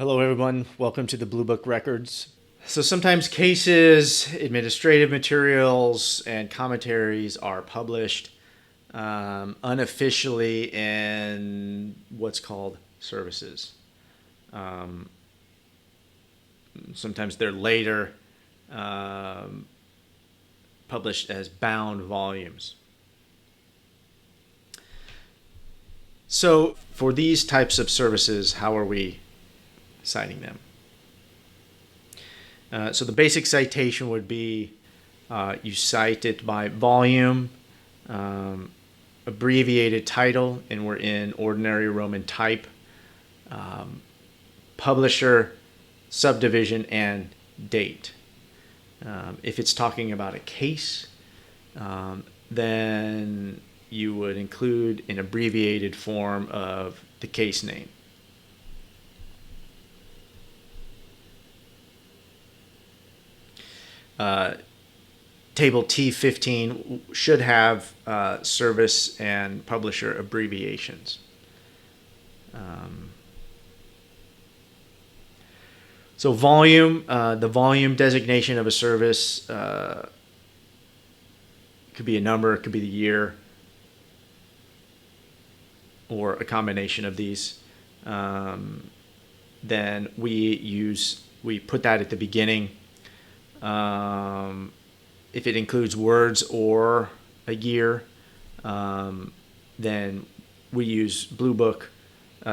Hello, everyone. Welcome to the Blue Book Records. So sometimes cases, administrative materials, and commentaries are published unofficially in what's called services. Sometimes they're later published as bound volumes. So for these types of services, how are we citing them? So the basic citation would be you cite it by volume, abbreviated title, and we're in ordinary Roman type, publisher, subdivision, and date. If it's talking about a case, then you would include an abbreviated form of the case name. Table T15 should have service and publisher abbreviations. So volume, the volume designation of a service could be a number, it could be the year, or a combination of these. Then we put that at the beginning. If it includes words or a year, then we use Blue Book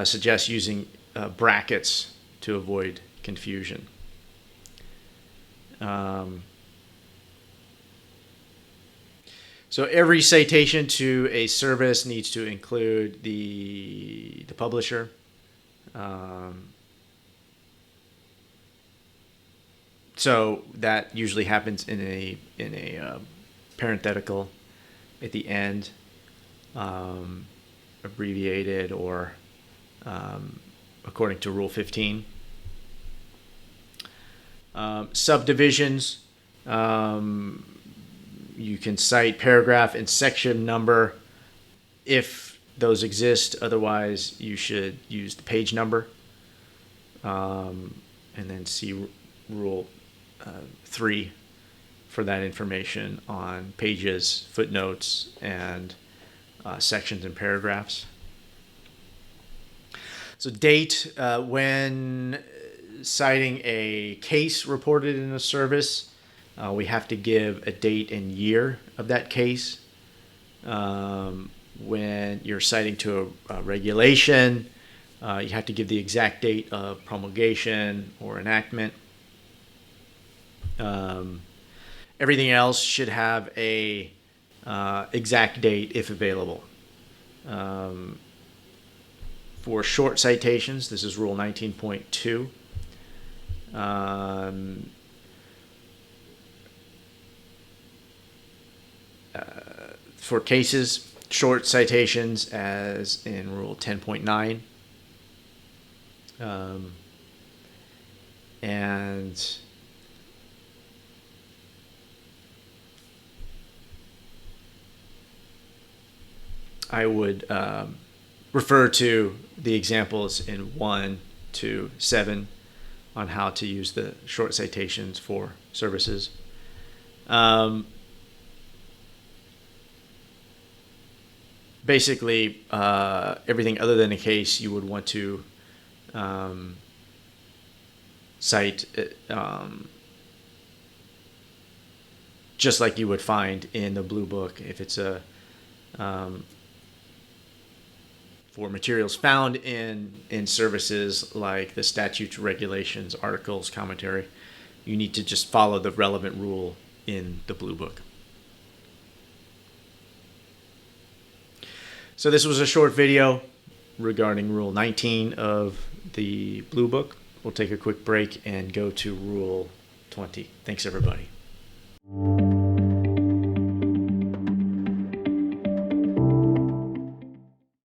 suggests using brackets to avoid confusion. So every citation to a service needs to include the publisher. So that usually happens in a parenthetical at the end, abbreviated, or according to Rule 15. Subdivisions, you can cite paragraph and section number if those exist. Otherwise, you should use the page number, and then see Rule 3 for that information on pages, footnotes, and sections and paragraphs. So date, when citing a case reported in a service, we have to give a date and year of that case. When you're citing to a regulation, you have to give the exact date of promulgation or enactment. Everything else should have a exact date if available. For short citations, this is Rule 19.2. For cases, short citations as in Rule 10.9. And I would refer to the examples in 1 to 7 on how to use the short citations for services. Basically, everything other than a case you would want to cite just like you would find in the Blue Book if it's a for materials found in services like the statutes, regulations, articles, commentary. You need to just follow the relevant rule in the Blue Book. So this was a short video regarding Rule 19 of the Blue Book. We'll take a quick break and go to Rule 20. Thanks, everybody.